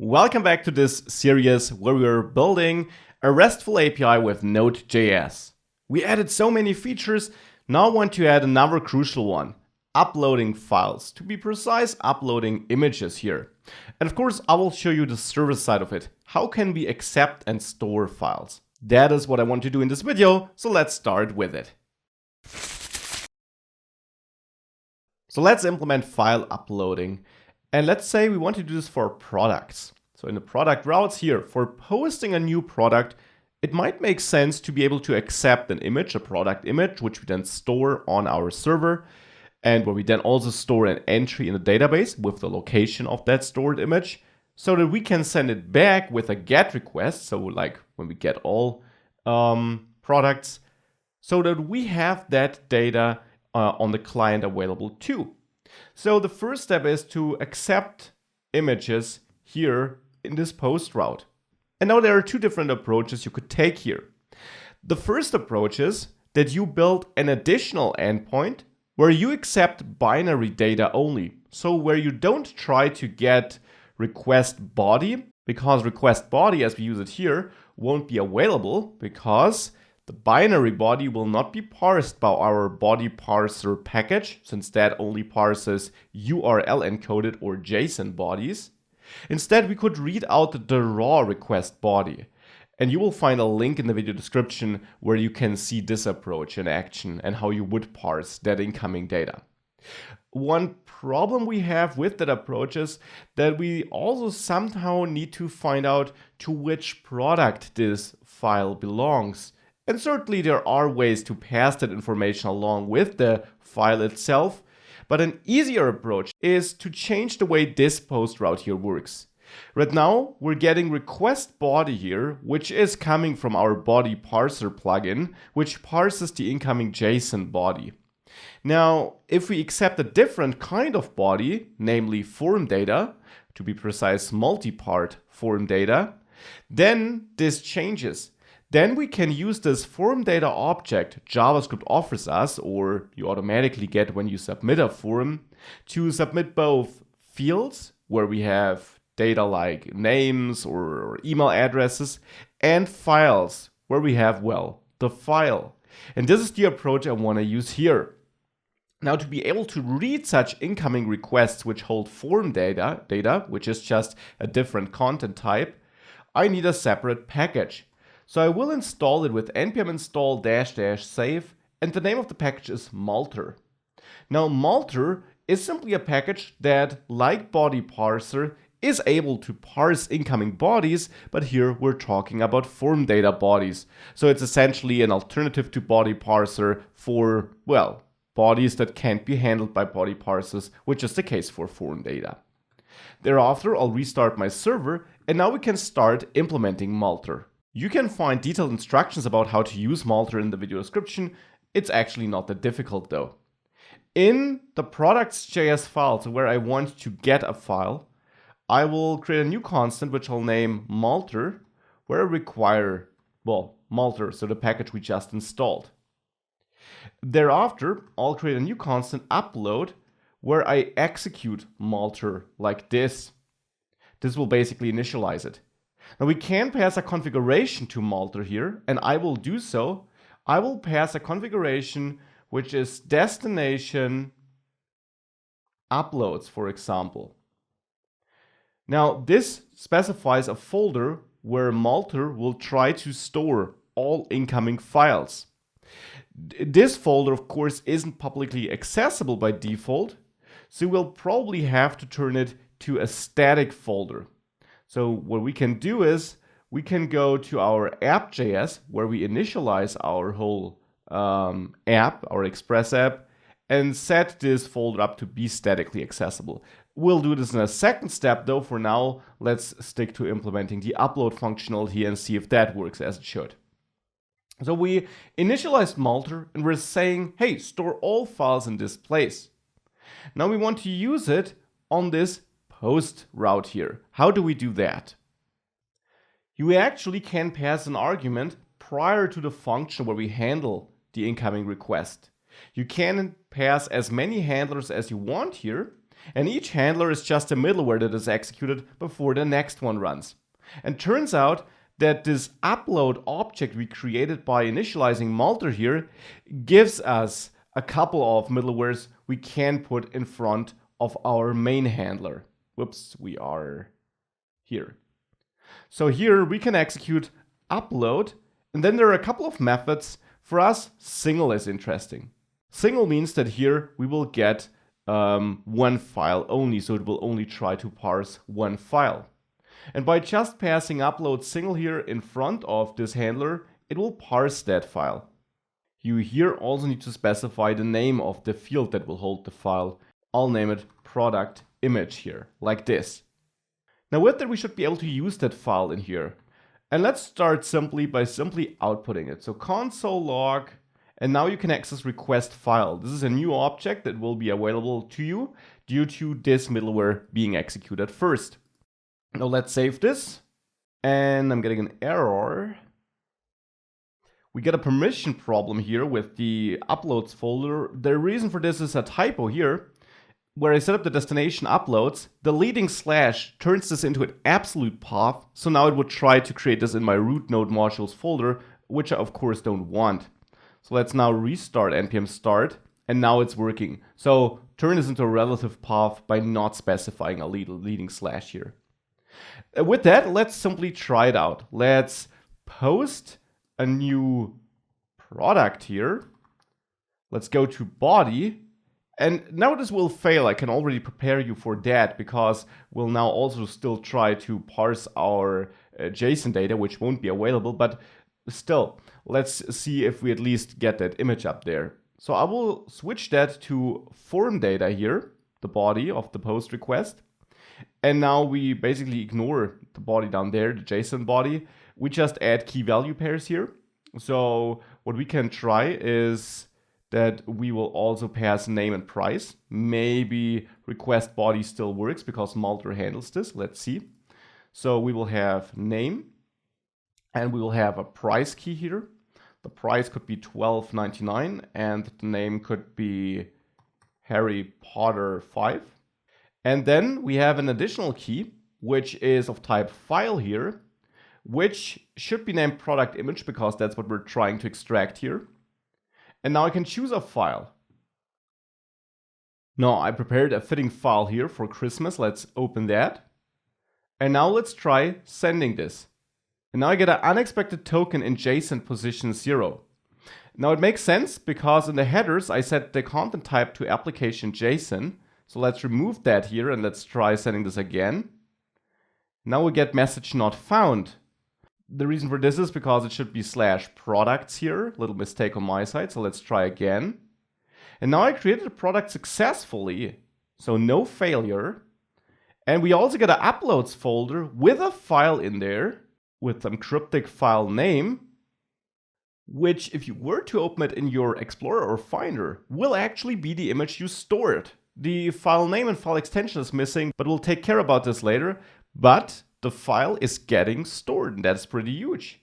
Welcome back to this series where we are building a RESTful API with Node.js. We added so many features, now I want to add another crucial one, uploading files. To be precise, uploading images here. And of course, I will show you the server side of it. How can we accept and store files? That is what I want to do in this video, so let's start with it. So let's implement file uploading. And let's say we want to do this for products. So in the product routes here, for posting a new product, it might make sense to be able to accept an image, a product image, which we then store on our server, and where we then also store an entry in the database with the location of that stored image, so that we can send it back with a GET request, so like when we get all products, so that we have that data on the client available too. So the first step is to accept images here in this post route. And now there are two different approaches you could take here. The first approach is that you build an additional endpoint where you accept binary data only. So where you don't try to get request body, because request body as we use it here won't be available because the binary body will not be parsed by our body parser package, since that only parses URL encoded or JSON bodies. Instead, we could read out the raw request body. And you will find a link in the video description where you can see this approach in action and how you would parse that incoming data. One problem we have with that approach is that we also somehow need to find out to which product this file belongs. And certainly there are ways to pass that information along with the file itself, but an easier approach is to change the way this post route here works. Right now, we're getting request body here, which is coming from our body parser plugin, which parses the incoming JSON body. Now, if we accept a different kind of body, namely form data, to be precise, multi-part form data, then this changes. Then we can use this form data object JavaScript offers us, or you automatically get when you submit a form, to submit both fields, where we have data like names or email addresses, and files, where we have, well, the file. And this is the approach I want to use here. Now, to be able to read such incoming requests which hold form data, which is just a different content type, I need a separate package. So I will install it with npm install -- save, and the name of the package is Malter. Now Malter is simply a package that, like body parser, is able to parse incoming bodies, but here we're talking about form data bodies. So it's essentially an alternative to body parser for, well, bodies that can't be handled by body parsers, which is the case for form data. Thereafter, I'll restart my server, and now we can start implementing Malter. You can find detailed instructions about how to use Malter in the video description. It's actually not that difficult though. In the products.js file, so where I want to get a file, I will create a new constant which I'll name Malter, where I require, well, Malter, so the package we just installed. Thereafter, I'll create a new constant upload, where I execute Malter like this. This will basically initialize it. Now we can pass a configuration to Malter here, and I will do so. I will pass a configuration which is destination uploads, for example. Now this specifies a folder where Malter will try to store all incoming files. This folder, of course, isn't publicly accessible by default, so we'll probably have to turn it to a static folder. So what we can do is we can go to our app.js, where we initialize our whole app, our Express app, and set this folder up to be statically accessible. We'll do this in a second step though. For now, let's stick to implementing the upload functionality and see if that works as it should. So we initialized Malter and we're saying, hey, store all files in this place. Now we want to use it on this post route here. How do we do that? You actually can pass an argument prior to the function where we handle the incoming request. You can pass as many handlers as you want here, And each handler is just a middleware that is executed before the next one runs. And turns out that this upload object we created by initializing Malter here gives us a couple of middlewares we can put in front of our main handler. Whoops, we are here. So here we can execute upload, and then there are a couple of methods. For us, single is interesting. Single means that here we will get one file only, so it will only try to parse one file. And by just passing upload single here in front of this handler, it will parse that file. You here also need to specify the name of the field that will hold the file. I'll name it product image here, like this. Now with that, we should be able to use that file in here. And let's start simply by outputting it. So console log, and now you can access request file. This is a new object that will be available to you due to this middleware being executed first. Now let's save this, and I'm getting an error. We get a permission problem here with the uploads folder. The reason for this is a typo here. Where I set up the destination uploads, the leading slash turns this into an absolute path, so now it would try to create this in my root node modules folder, which I of course don't want. So let's now restart npm start, and now it's working. So turn this into a relative path by not specifying a leading slash here. With that, let's simply try it out. Let's post a new product here. Let's go to body. And now this will fail. I can already prepare you for that, because we'll now also still try to parse our JSON data, which won't be available. But still, let's see if we at least get that image up there. So I will switch that to form data here, the body of the post request. And now we basically ignore the body down there, the JSON body. We just add key value pairs here. So what we can try is that we will also pass name and price. Maybe request body still works because Malter handles this. Let's see. So we will have name, and we will have a price key here. The price could be $12.99, and the name could be Harry Potter 5. And then we have an additional key, which is of type file here, which should be named product image because that's what we're trying to extract here. And now I can choose a file. Now I prepared a fitting file here for Christmas. Let's open that. And now let's try sending this. And now I get an unexpected token in JSON position 0. Now it makes sense because in the headers I set the content type to application JSON. So let's remove that here and let's try sending this again. Now we get message not found. The reason for this is because it should be /products here. Little mistake on my side, so let's try again. And now I created a product successfully, so no failure. And we also get an uploads folder with a file in there with some cryptic file name, which if you were to open it in your Explorer or Finder, will actually be the image you stored. The file name and file extension is missing, but we'll take care about this later. But the file is getting stored, and that's pretty huge.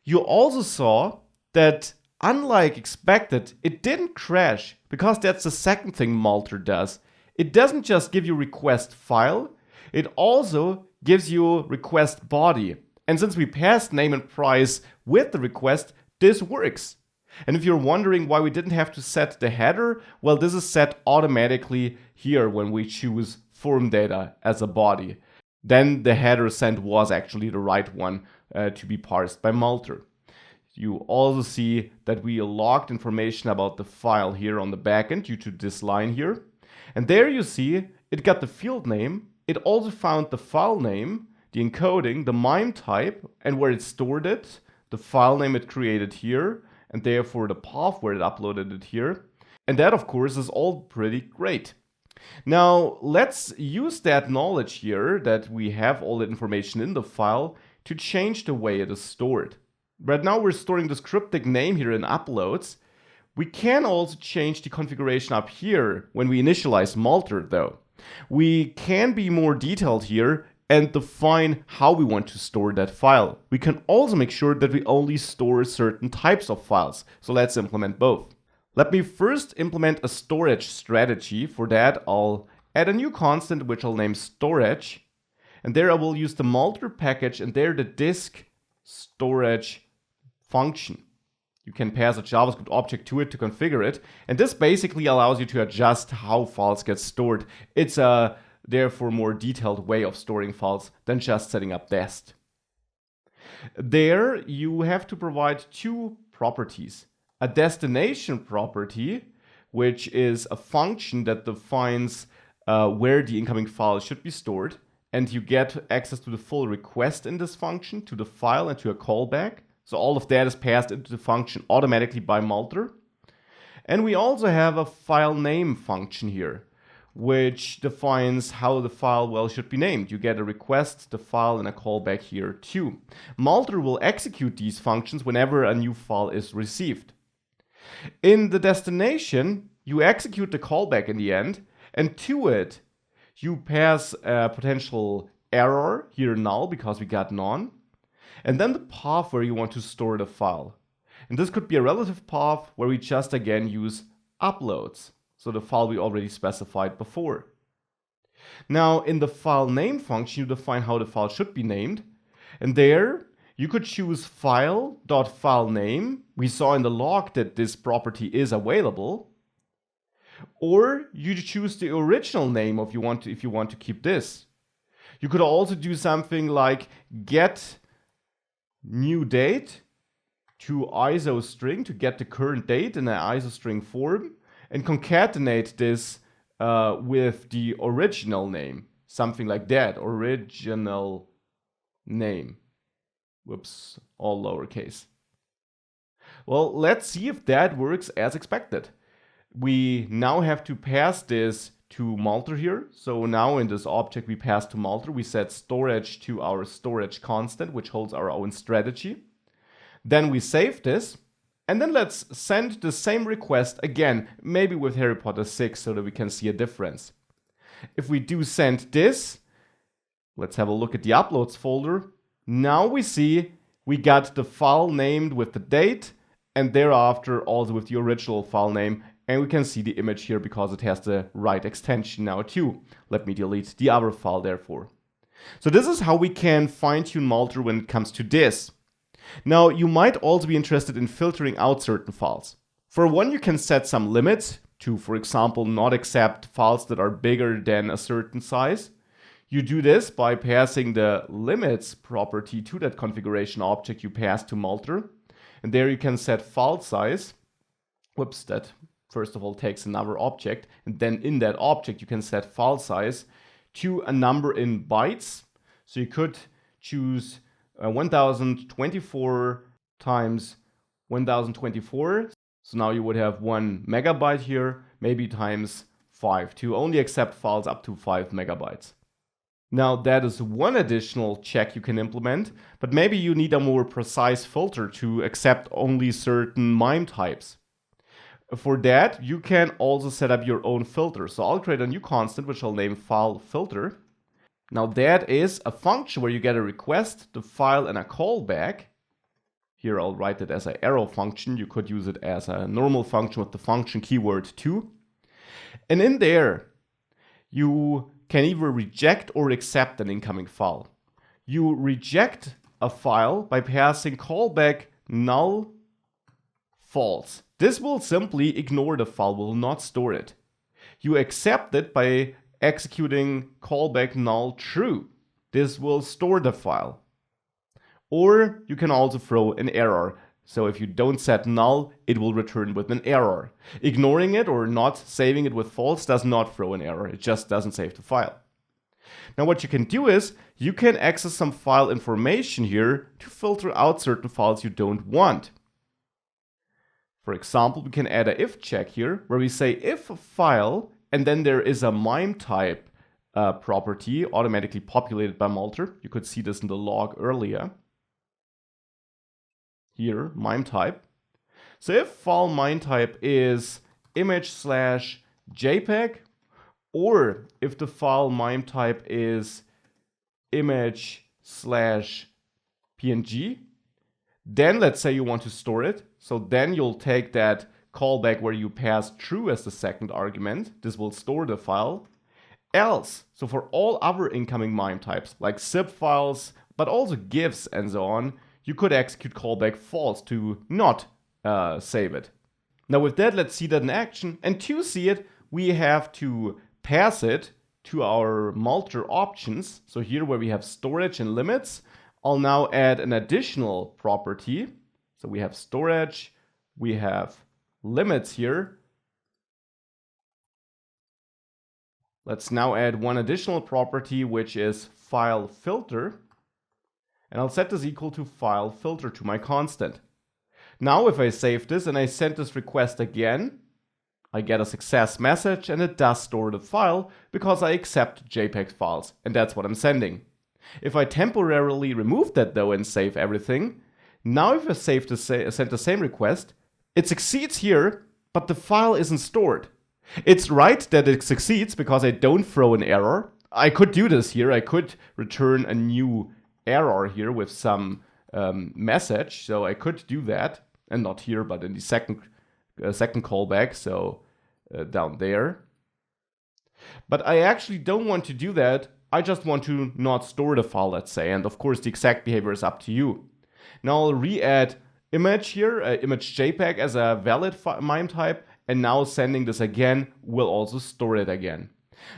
You also saw that, unlike expected, it didn't crash, because that's the second thing Malter does. It doesn't just give you request file, it also gives you request body. And since we passed name and price with the request, this works. And if you're wondering why we didn't have to set the header, well, this is set automatically here when we choose form data as a body. Then the header sent was actually the right one to be parsed by Malter. You also see that we logged information about the file here on the backend due to this line here. And there you see it got the field name. It also found the file name, the encoding, the MIME type, and where it stored it, the file name it created here, and therefore the path where it uploaded it here. And that, of course, is all pretty great. Now, let's use that knowledge here that we have all the information in the file to change the way it is stored. Right now we're storing this cryptic name here in uploads. We can also change the configuration up here when we initialize Malter though. We can be more detailed here and define how we want to store that file. We can also make sure that we only store certain types of files. So let's implement both. Let me first implement a storage strategy. For that, I'll add a new constant which I'll name storage. And there I will use the Malter package and there the disk storage function. You can pass a JavaScript object to it to configure it. And this basically allows you to adjust how files get stored. It's a therefore more detailed way of storing files than just setting up dest. There you have to provide two properties. A destination property, which is a function that defines where the incoming file should be stored. And you get access to the full request in this function, to the file and to a callback. So all of that is passed into the function automatically by Malter. And we also have a file name function here, which defines how the file should be named. You get a request, the file, and a callback here too. Malter will execute these functions whenever a new file is received. In the destination, you execute the callback in the end, and to it, you pass a potential error, here null because we got none, and then the path where you want to store the file. And this could be a relative path where we just again use uploads, so the file we already specified before. Now in the file name function, you define how the file should be named, and there you could choose file.filename. We saw in the log that this property is available. Or you choose the original name if you want to keep this. You could also do something like get new date to ISO string to get the current date in an ISO string form and concatenate this with the original name. Something like that, original name. Whoops, all lowercase. Well, let's see if that works as expected. We now have to pass this to Malter here. So now in this object we pass to Malter, we set storage to our storage constant, which holds our own strategy. Then we save this, and then let's send the same request again, maybe with Harry Potter 6 so that we can see a difference. If we do send this, let's have a look at the uploads folder. Now we see we got the file named with the date and thereafter also with the original file name. And we can see the image here because it has the right extension now too. Let me delete the other file therefore. So this is how we can fine-tune Malter when it comes to this. Now you might also be interested in filtering out certain files. For one, you can set some limits to, for example, not accept files that are bigger than a certain size. You do this by passing the limits property to that configuration object you pass to Malter. And there you can set file size. Whoops, that first of all takes another object, and then in that object you can set file size to a number in bytes. So you could choose 1024 times 1024. So now you would have 1 megabyte here, maybe times 5 to only accept files up to 5 megabytes. Now that is one additional check you can implement, but maybe you need a more precise filter to accept only certain MIME types. For that, you can also set up your own filter. So I'll create a new constant, which I'll name file filter. Now that is a function where you get a request, the file, and a callback. Here I'll write it as an arrow function. You could use it as a normal function with the function keyword too. And in there, you can either reject or accept an incoming file. You reject a file by passing callback null false. This will simply ignore the file, will not store it. You accept it by executing callback null true. This will store the file. Or you can also throw an error. So if you don't set null, it will return with an error. Ignoring it or not saving it with false does not throw an error. It just doesn't save the file. Now what you can do is you can access some file information here to filter out certain files you don't want. For example, we can add a if check here where we say if a file, and then there is a MIME type property automatically populated by Malter. You could see this in the log earlier. Here, MIME type. So if file MIME type is image/JPEG, or if the file MIME type is image/PNG, then let's say you want to store it. So then you'll take that callback where you pass true as the second argument. This will store the file. Else, so for all other incoming MIME types, like zip files, but also GIFs and so on, you could execute callback false to not save it. Now with that, let's see that in action. And to see it, we have to pass it to our multer options. So here where we have storage and limits, I'll now add an additional property. So we have storage, we have limits here. Let's now add one additional property, which is file filter. And I'll set this equal to file filter to my constant. Now if I save this and I send this request again, I get a success message and it does store the file because I accept JPEG files, and that's what I'm sending. If I temporarily remove that though and save everything, now if I send the same request, it succeeds here, but the file isn't stored. It's right that it succeeds because I don't throw an error. I could do this here. I could return a new error here with some message, so I could do that. And not here, but in the second callback, so down there. But I actually don't want to do that. I just want to not store the file, let's say. And of course, the exact behavior is up to you. Now I'll re-add image here, image JPEG as a valid MIME type. And now sending this again will also store it again.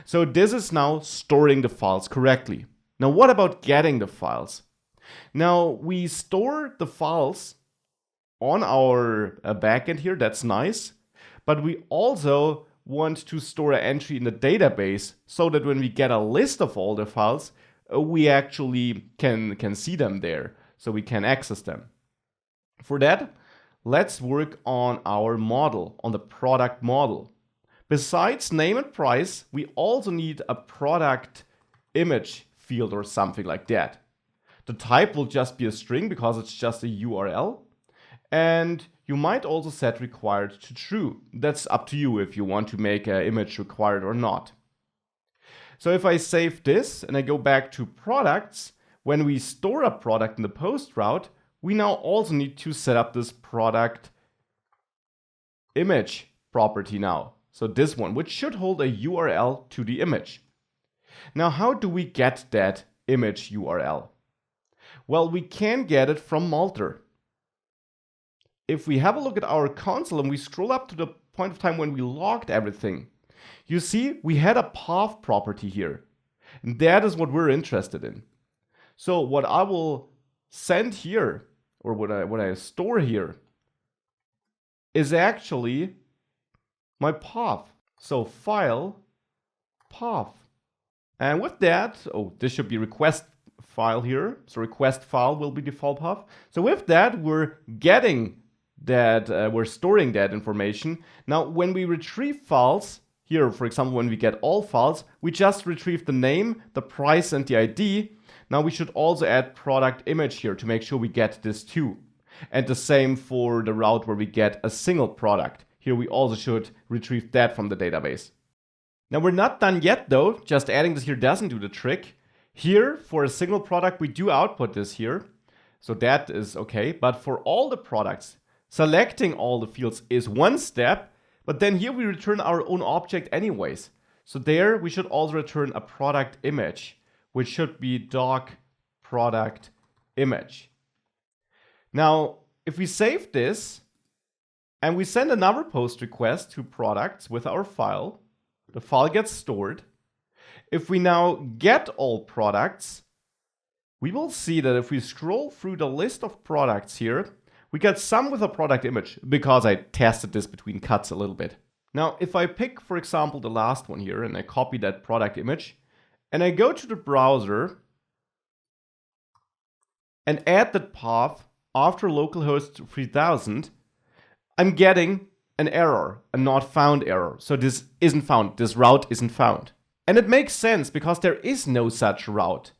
So this is now storing the files correctly. Now what about getting the files? Now we store the files on our backend here, that's nice. But we also want to store an entry in the database so that when we get a list of all the files, we actually can see them there, so we can access them. For that, let's work on our model, on the product model. Besides name and price, we also need a product image field or something like that. The type will just be a string because it's just a URL. And you might also set required to true. That's up to you if you want to make an image required or not. So if I save this and I go back to products, when we store a product in the post route, we now also need to set up this product image property now. So this one, which should hold a URL to the image. Now, how do we get that image URL? Well, we can get it from multer. If we have a look at our console and we scroll up to the point of time when we logged everything, you see we had a path property here. And that is what we're interested in. So what I will send here, or what I store here, is actually my path. So file, path. And with that, this should be request file here. So request file will be default path. So with that, we're getting that we're storing that information. Now, when we retrieve files, here, for example, when we get all files, we just retrieve the name, the price, and the ID. Now, we should also add product image here to make sure we get this too. And the same for the route where we get a single product. Here, we also should retrieve that from the database. Now, we're not done yet, though. Just adding this here doesn't do the trick. Here, for a single product, we do output this here. So that is okay. But for all the products, selecting all the fields is one step, but then here we return our own object anyways. So there we should also return a product image, which should be doc product image. Now, if we save this and we send another post request to products with our file, the file gets stored. If we now get all products, we will see that if we scroll through the list of products here, we get some with a product image because I tested this between cuts a little bit. Now, if I pick, for example, the last one here and I copy that product image and I go to the browser and add that path after localhost 3000, I'm getting an error, a not found error. So this isn't found, this route isn't found. And it makes sense because there is no such route.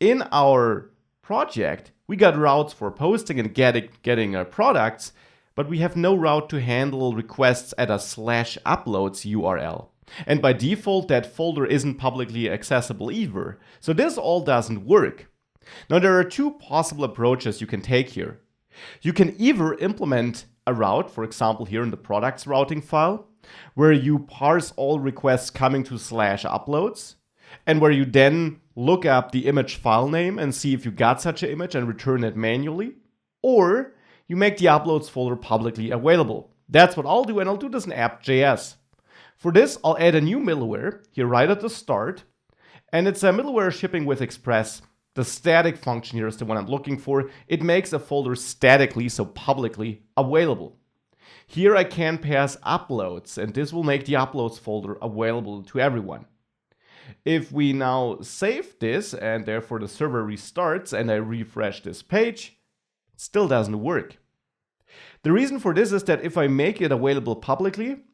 In our project, we got routes for posting and getting products, but we have no route to handle requests at a /uploads URL. And by default, that folder isn't publicly accessible either. So this all doesn't work. Now, there are two possible approaches you can take here. You can either implement a route, for example, here in the products routing file, where you parse all requests coming to /uploads, and where you then look up the image file name and see if you got such an image and return it manually, or you make the uploads folder publicly available. That's what I'll do, and I'll do this in app.js. For this, I'll add a new middleware here right at the start, and it's a middleware shipping with Express. The static function here is the one I'm looking for. It makes a folder statically, so publicly, available. Here I can pass uploads, and this will make the uploads folder available to everyone. If we now save this, and therefore the server restarts, and I refresh this page, it still doesn't work. The reason for this is that if I make it available publicly,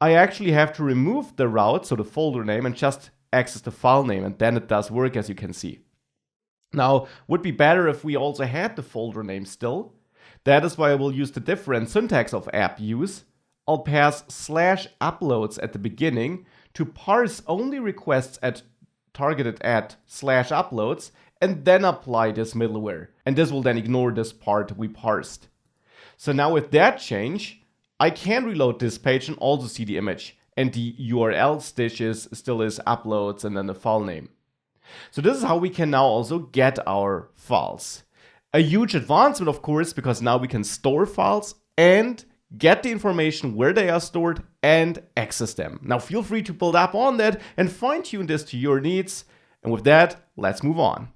I actually have to remove the route, so the folder name, and just access the file name, and then it does work, as you can see. Now, would be better if we also had the folder name still. That is why I will use the different syntax of app use. I'll pass /uploads at the beginning to parse only requests targeted at /uploads, and then apply this middleware. And this will then ignore this part we parsed. So now with that change, I can reload this page and also see the image. And the URL still is uploads and then the file name. So this is how we can now also get our files. A huge advancement, of course, because now we can store files and get the information where they are stored and access them. Now feel free to build up on that and fine-tune this to your needs. And with that, let's move on.